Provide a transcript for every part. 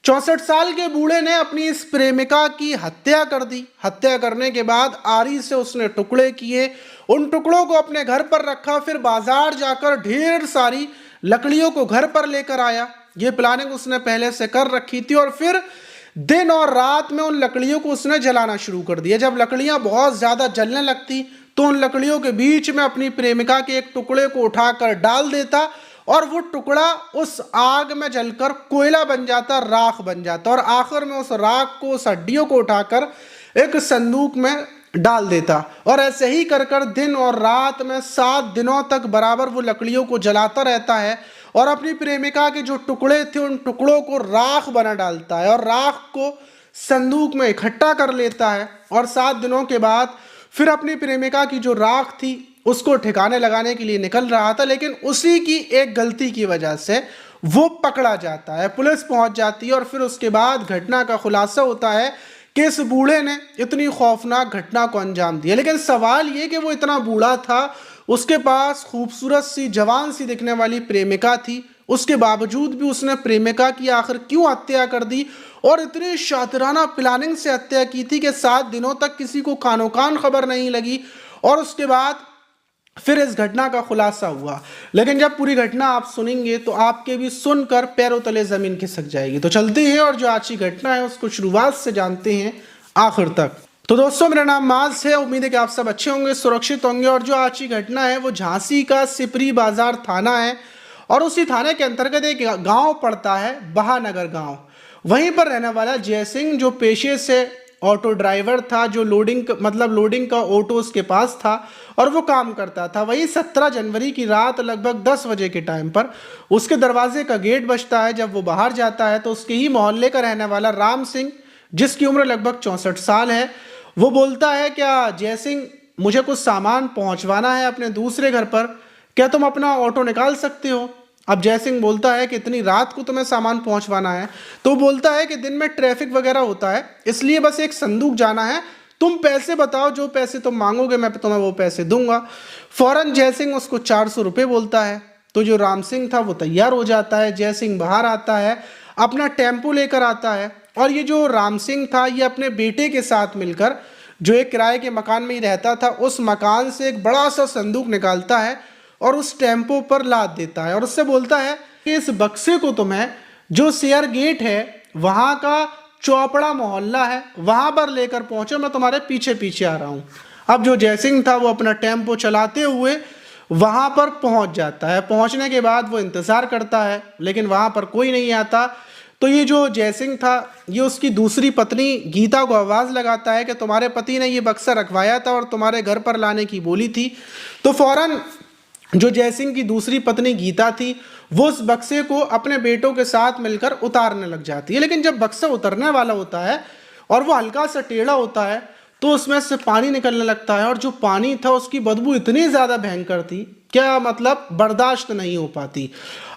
64 साल के बूढ़े ने अपनी इस प्रेमिका की हत्या कर दी। हत्या करने के बाद आरी से उसने टुकड़े किए, उन टुकड़ों को अपने घर पर रखा, फिर बाजार जाकर ढेर सारी लकड़ियों को घर पर लेकर आया। ये प्लानिंग उसने पहले से कर रखी थी और फिर दिन और रात में उन लकड़ियों को उसने जलाना शुरू कर दिया। जब लकड़ियां बहुत ज्यादा जलने लगती तो उन लकड़ियों के बीच में अपनी प्रेमिका के एक टुकड़े को उठाकर डाल देता और वो टुकड़ा उस आग में जलकर कोयला बन जाता, राख बन जाता और आखिर में उस राख को, उस हड्डियों को उठाकर एक संदूक में डाल देता। और ऐसे ही कर कर दिन और रात में 7 दिनों तक बराबर वो लकड़ियों को जलाता रहता है और अपनी प्रेमिका के जो टुकड़े थे उन टुकड़ों को राख बना डालता है और राख को संदूक में इकट्ठा कर लेता है। और 7 दिनों के बाद फिर अपनी प्रेमिका की जो राख थी उसको ठिकाने लगाने के लिए निकल रहा था, लेकिन उसी की एक गलती की वजह से वो पकड़ा जाता है। पुलिस पहुंच जाती है और फिर उसके बाद घटना का खुलासा होता है कि इस बूढ़े ने इतनी खौफनाक घटना को अंजाम दिया। लेकिन सवाल ये कि वो इतना बूढ़ा था, उसके पास खूबसूरत सी जवान सी दिखने वाली प्रेमिका थी, उसके बावजूद भी उसने प्रेमिका की आखिर क्यों हत्या कर दी और इतनी शातिराना प्लानिंग से हत्या की थी कि 7 दिनों तक किसी को कानो कान खबर नहीं लगी। और उसके बाद फिर इस घटना का खुलासा हुआ। लेकिन जब पूरी घटना आप सुनेंगे तो आपके भी सुनकर पैरों तले जमीन खिसक जाएगी। तो चलते हैं और जो आज की घटना है उसको शुरुआत से जानते हैं आखिर तक। तो दोस्तों, मेरा नाम माज है, उम्मीद है कि आप सब अच्छे होंगे, सुरक्षित होंगे। और जो आज की घटना है वो झांसी का सिपरी बाजार थाना है और उसी थाने के अंतर्गत एक गांव पड़ता है, बहानगर गांव। वहीं पर रहने वाला जय सिंह, जो पेशे से ऑटो ड्राइवर था, जो लोडिंग का ऑटो उसके पास था और वो काम करता था। वही 17 जनवरी की रात लगभग 10 बजे के टाइम पर उसके दरवाजे का गेट बजता है। जब वो बाहर जाता है तो उसके ही मोहल्ले का रहने वाला राम सिंह, जिसकी उम्र लगभग 64 साल है, वो बोलता है, क्या जय सिंह, मुझे कुछ सामान पहुंचवाना है अपने दूसरे घर पर, क्या तुम अपना ऑटो निकाल सकते हो? अब जय सिंह बोलता है कि इतनी रात को तुम्हें सामान पहुंचवाना है? तो बोलता है कि दिन में ट्रैफिक वगैरह होता है, इसलिए बस एक संदूक जाना है, तुम पैसे बताओ, जो पैसे तुम मांगोगे मैं तुम्हें वो पैसे दूंगा। फौरन जय सिंह उसको 400 रुपये बोलता है। तो जो राम सिंह था वो तैयार हो जाता है। जय सिंह बाहर आता है, अपना टेम्पो लेकर आता है और ये जो राम सिंह था ये अपने बेटे के साथ मिलकर, जो एक किराए के मकान में ही रहता था, उस मकान से एक बड़ा सा संदूक निकालता है और उस टेम्पो पर लाद देता है और उससे बोलता है कि इस बक्से को तुम्हें, जो शेयर गेट है वहां का चौपड़ा मोहल्ला है, वहां पर लेकर पहुंचो, मैं तुम्हारे पीछे पीछे आ रहा हूं। अब जो जय सिंह था वो अपना टेम्पो चलाते हुए वहां पर पहुंच जाता है। पहुंचने के बाद वो इंतजार करता है, लेकिन वहां पर कोई नहीं आता। तो ये जो जय सिंह था ये उसकी दूसरी पत्नी गीता को आवाज़ लगाता है कि तुम्हारे पति ने ये बक्सा रखवाया था और तुम्हारे घर पर लाने की बोली थी। तो फौरन जो जय सिंह की दूसरी पत्नी गीता थी वो उस बक्से को अपने बेटों के साथ मिलकर उतारने लग जाती है। लेकिन जब बक्सा उतरने वाला होता है और वो हल्का सा टेढ़ा होता है तो उसमें से पानी निकलने लगता है और जो पानी था उसकी बदबू इतनी ज़्यादा भयंकर थी, क्या मतलब बर्दाश्त नहीं हो पाती।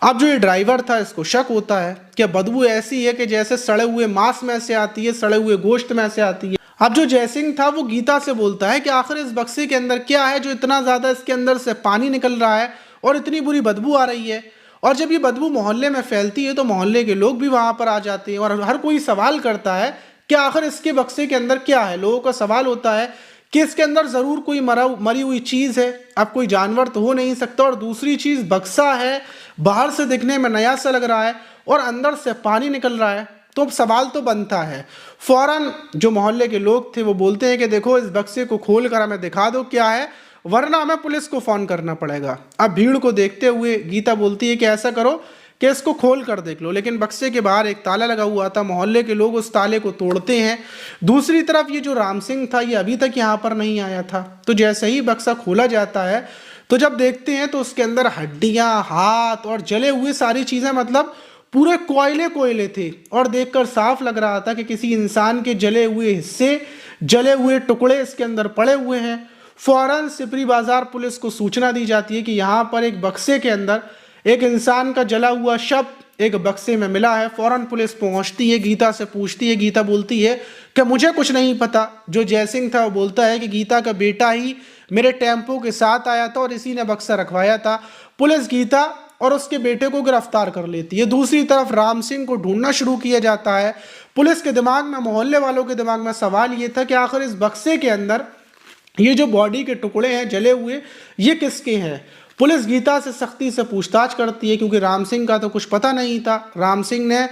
अब जो ये ड्राइवर था इसको शक होता है कि बदबू ऐसी है कि जैसे सड़े हुए मांस में से आती है, सड़े हुए गोश्त में से आती है। अब जो जय सिंह था वो गीता से बोलता है कि आखिर इस बक्से के अंदर क्या है जो इतना ज़्यादा इसके अंदर से पानी निकल रहा है और इतनी बुरी बदबू आ रही है। और जब ये बदबू मोहल्ले में फैलती है तो मोहल्ले के लोग भी वहाँ पर आ जाते हैं और हर कोई सवाल करता है कि आखिर इसके बक्से के अंदर क्या है। लोगों का सवाल होता है कि इसके अंदर ज़रूर कोई मरी हुई चीज़ है, अब कोई जानवर तो हो नहीं सकता, और दूसरी चीज़ बक्सा है, बाहर से दिखने में नया सा लग रहा है और अंदर से पानी निकल रहा है। तो अब सवाल तो बनता है। फौरन जो मोहल्ले के लोग थे वो बोलते हैं कि देखो इस बक्से को खोल कर हमें दिखा दो क्या है, वरना हमें पुलिस को फ़ोन करना पड़ेगा। अब भीड़ को देखते हुए गीता बोलती है कि ऐसा करो कि इसको खोल कर देख लो। लेकिन बक्से के बाहर एक ताला लगा हुआ था, मोहल्ले के लोग उस ताले को तोड़ते हैं। दूसरी तरफ ये जो राम सिंह था ये अभी तक यहाँ पर नहीं आया था। तो जैसे ही बक्सा खोला जाता है तो जब देखते हैं तो उसके अंदर हड्डियाँ, हाथ और जले हुए सारी चीज़ें, मतलब पूरे कोयले थे और देखकर साफ लग रहा था कि किसी इंसान के जले हुए हिस्से, जले हुए टुकड़े इसके अंदर पड़े हुए हैं। फौरन सिपरी बाजार पुलिस को सूचना दी जाती है कि यहाँ पर एक बक्से के अंदर एक इंसान का जला हुआ शव एक बक्से में मिला है। फौरन पुलिस पहुंचती है, गीता से पूछती है। गीता बोलती है कि मुझे कुछ नहीं पता। जो जय सिंह था वो बोलता है कि गीता का बेटा ही मेरे टेम्पो के साथ आया था और इसी ने बक्सा रखवाया था। पुलिस गीता और उसके बेटे को गिरफ्तार कर लेती है। दूसरी तरफ राम सिंह को ढूंढना शुरू किया जाता है। पुलिस के दिमाग में, मोहल्ले वालों के दिमाग में सवाल ये था कि आखिर इस बक्से के अंदर ये जो बॉडी के टुकड़े हैं जले हुए, ये किसके हैं। पुलिस गीता से सख्ती से पूछताछ करती है क्योंकि राम सिंह का तो कुछ पता नहीं था। राम सिंह ने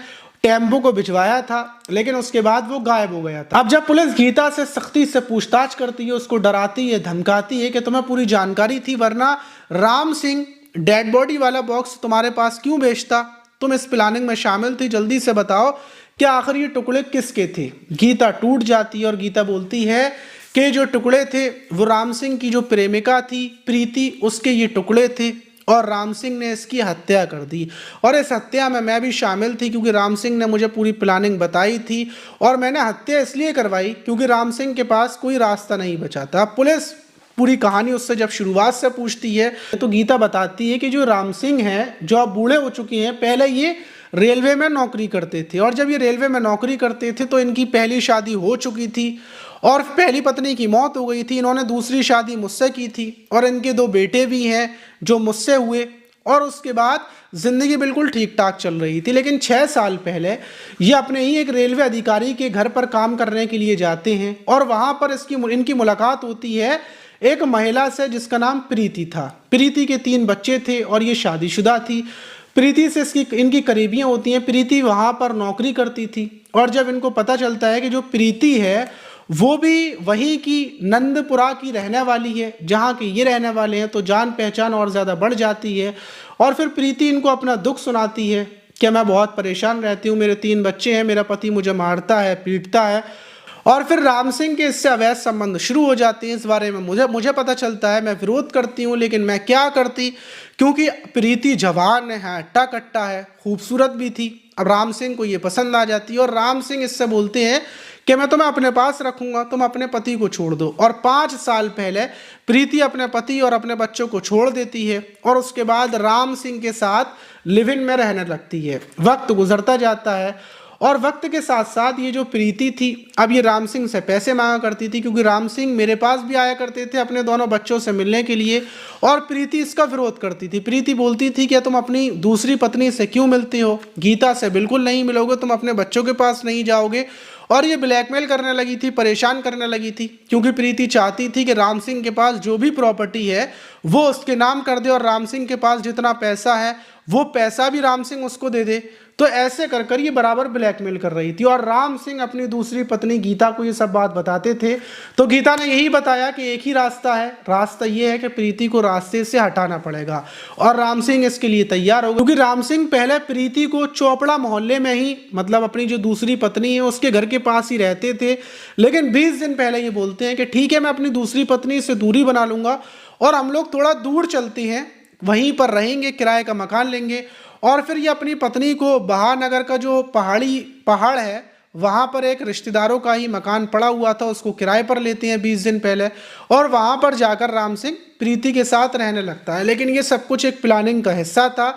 टेम्पो को भिजवाया था लेकिन उसके बाद वो गायब हो गया था। अब जब पुलिस गीता से सख्ती से पूछताछ करती है, उसको डराती है, धमकाती है कि तुम्हें पूरी जानकारी थी वरना राम सिंह डेड बॉडी वाला बॉक्स तुम्हारे पास क्यों भेजता, तुम इस प्लानिंग में शामिल थी, जल्दी से बताओ कि आखिर ये टुकड़े किसके थे। गीता टूट जाती है और गीता बोलती है कि जो टुकड़े थे वो राम सिंह की जो प्रेमिका थी प्रीति, उसके ये टुकड़े थे और राम सिंह ने इसकी हत्या कर दी। और इस हत्या में मैं भी शामिल थी क्योंकि राम सिंह ने मुझे पूरी प्लानिंग बताई थी और मैंने हत्या इसलिए करवाई क्योंकि राम सिंह के पास कोई रास्ता नहीं बचा था। पुलिस पूरी कहानी उससे जब शुरुआत से पूछती है तो गीता बताती है कि जो राम सिंह हैं, जो अब बूढ़े हो चुके हैं, पहले ये रेलवे में नौकरी करते थे और जब ये रेलवे में नौकरी करते थे तो इनकी पहली शादी हो चुकी थी और पहली पत्नी की मौत हो गई थी। इन्होंने दूसरी शादी मुझसे की थी और इनके 2 बेटे भी हैं जो मुझसे हुए और उसके बाद ज़िंदगी बिल्कुल ठीक ठाक चल रही थी। लेकिन 6 साल पहले ये अपने ही एक रेलवे अधिकारी के घर पर काम करने के लिए जाते हैं और वहाँ पर इनकी मुलाकात होती है एक महिला से जिसका नाम प्रीति था। प्रीति के 3 बच्चे थे और ये शादीशुदा थी। प्रीति से इनकी करीबियाँ होती हैं। प्रीति वहाँ पर नौकरी करती थी और जब इनको पता चलता है कि जो प्रीति है वो भी वहीं की नंदपुरा की रहने वाली है जहाँ के ये रहने वाले हैं, तो जान पहचान और ज़्यादा बढ़ जाती है। और फिर प्रीति इनको अपना दुख सुनाती है कि मैं बहुत परेशान रहती हूँ, मेरे 3 बच्चे हैं, मेरा पति मुझे मारता है, पीटता है। और फिर राम सिंह के इससे अवैध संबंध शुरू हो जाते हैं। इस बारे में मुझे पता चलता है, मैं विरोध करती हूँ लेकिन मैं क्या करती, क्योंकि प्रीति जवान है, हट्टा कट्टा है, खूबसूरत भी थी। अब राम सिंह को ये पसंद आ जाती है और राम सिंह इससे बोलते हैं कि मैं तुम्हें अपने पास रखूंगा, तुम अपने पति को छोड़ दो। और 5 साल पहले प्रीति अपने पति और अपने बच्चों को छोड़ देती है और उसके बाद राम सिंह के साथ लिव इन में रहने लगती है। वक्त गुजरता जाता है और वक्त के साथ साथ ये जो प्रीति थी अब ये राम सिंह से पैसे मांगा करती थी क्योंकि राम सिंह मेरे पास भी आया करते थे अपने दोनों बच्चों से मिलने के लिए और प्रीति इसका विरोध करती थी। प्रीति बोलती थी कि तुम अपनी दूसरी पत्नी से क्यों मिलते हो, गीता से बिल्कुल नहीं मिलोगे, तुम अपने बच्चों के पास नहीं जाओगे। और ये ब्लैकमेल करने लगी थी, परेशान करने लगी थी क्योंकि प्रीति चाहती थी कि राम सिंह के पास जो भी प्रॉपर्टी है वो उसके नाम कर दे और राम सिंह के पास जितना पैसा है वो पैसा भी राम सिंह उसको दे दे। तो ऐसे कर कर ये बराबर ब्लैकमेल कर रही थी और राम सिंह अपनी दूसरी पत्नी गीता को ये सब बात बताते थे। तो गीता ने यही बताया कि एक ही रास्ता है, रास्ता ये है कि प्रीति को रास्ते से हटाना पड़ेगा और राम सिंह इसके लिए तैयार हो गए क्योंकि राम सिंह पहले प्रीति को चोपड़ा मोहल्ले में ही, मतलब अपनी जो दूसरी पत्नी है उसके घर के पास ही रहते थे। लेकिन 20 दिन पहले ये बोलते हैं कि ठीक है, मैं अपनी दूसरी पत्नी से दूरी बना लूँगा और हम लोग थोड़ा दूर चलते हैं, वहीं पर रहेंगे, किराए का मकान लेंगे। और फिर ये अपनी पत्नी को बहानगर का जो पहाड़ है वहाँ पर एक रिश्तेदारों का ही मकान पड़ा हुआ था, उसको किराए पर लेते हैं 20 दिन पहले और वहाँ पर जाकर राम सिंह प्रीति के साथ रहने लगता है। लेकिन ये सब कुछ एक प्लानिंग का हिस्सा था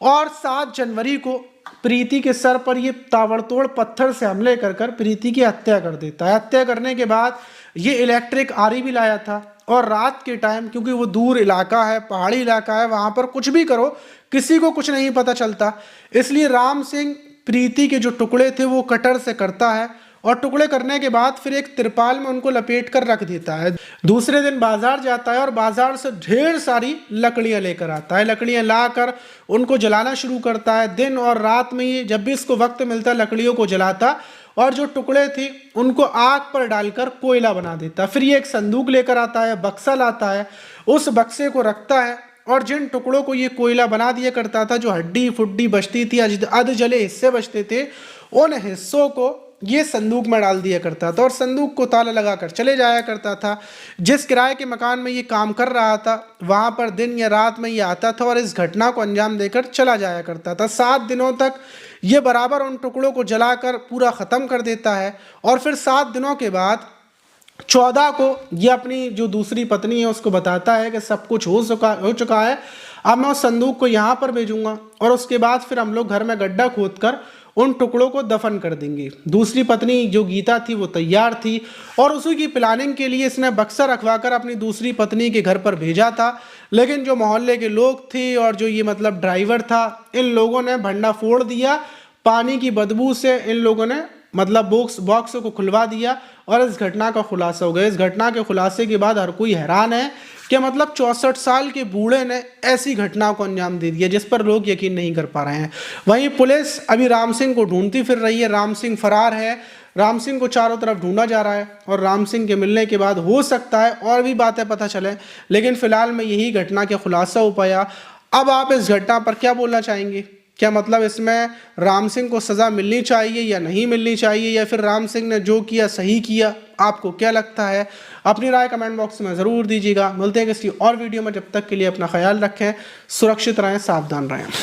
और 7 जनवरी को प्रीति के सर पर ये ताबड़तोड़ पत्थर से हमले कर कर प्रीति की हत्या कर देता है। हत्या करने के बाद ये इलेक्ट्रिक आरी भी लाया था और रात के टाइम, क्योंकि वो दूर इलाका है, पहाड़ी इलाका है, वहाँ पर कुछ भी करो किसी को कुछ नहीं पता चलता, इसलिए राम सिंह प्रीति के जो टुकड़े थे वो कटर से करता है और टुकड़े करने के बाद फिर एक तिरपाल में उनको लपेट कर रख देता है। दूसरे दिन बाजार जाता है और बाजार से ढेर सारी लकड़ियाँ लेकर आता है। लकड़ियाँ लाकर उनको जलाना शुरू करता है। दिन और रात में ये जब भी इसको वक्त मिलता लकड़ियों को जलाता और जो टुकड़े थे उनको आग पर डालकर कोयला बना देता। फिर ये एक संदूक लेकर आता है, बक्सा लाता है, उस बक्से को रखता है और जिन टुकड़ों को ये कोयला बना दिया करता था, जो हड्डी फुड्डी बचती थी, अध जले हिस्से बचते थे, उन हिस्सों को ये संदूक में डाल दिया करता था और संदूक को ताला लगाकर चले जाया करता था। जिस किराए के मकान में ये काम कर रहा था वहाँ पर दिन या रात में ये आता था और इस घटना को अंजाम देकर चला जाया करता था। 7 दिनों तक ये बराबर उन टुकड़ों को जलाकर पूरा ख़त्म कर देता है और फिर 7 दिनों के बाद 14 को ये अपनी जो दूसरी पत्नी है उसको बताता है कि सब कुछ हो चुका है, अब मैं उस संदूक को यहाँ पर भेजूंगा और उसके बाद फिर हम लोग घर में गड्ढा खोदकर उन टुकड़ों को दफन कर देंगे। दूसरी पत्नी जो गीता थी वो तैयार थी और उसी की प्लानिंग के लिए इसने बक्सा रखवाकर अपनी दूसरी पत्नी के घर पर भेजा था। लेकिन जो मोहल्ले के लोग थे और जो ये मतलब ड्राइवर था, इन लोगों ने भंडा फोड़ दिया। पानी की बदबू से इन लोगों ने मतलब बॉक्स को खुलवा दिया और इस घटना का खुलासा हो गया। इस घटना के खुलासे के बाद हर कोई हैरान है कि मतलब 64 साल के बूढ़े ने ऐसी घटना को अंजाम दे दिया जिस पर लोग यकीन नहीं कर पा रहे हैं। वहीं पुलिस अभी राम सिंह को ढूंढती फिर रही है। राम सिंह फरार है। राम सिंह को चारों तरफ ढूंढा जा रहा है और राम सिंह के मिलने के बाद हो सकता है और भी बातें पता चले, लेकिन फिलहाल में यही घटना का खुलासा हो पाया। अब आप इस घटना पर क्या बोलना चाहेंगे? क्या मतलब इसमें राम सिंह को सज़ा मिलनी चाहिए या नहीं मिलनी चाहिए, या फिर राम सिंह ने जो किया सही किया? आपको क्या लगता है? अपनी राय कमेंट बॉक्स में ज़रूर दीजिएगा। मिलते हैं किसी और वीडियो में, जब तक के लिए अपना ख्याल रखें, सुरक्षित रहें, सावधान रहें।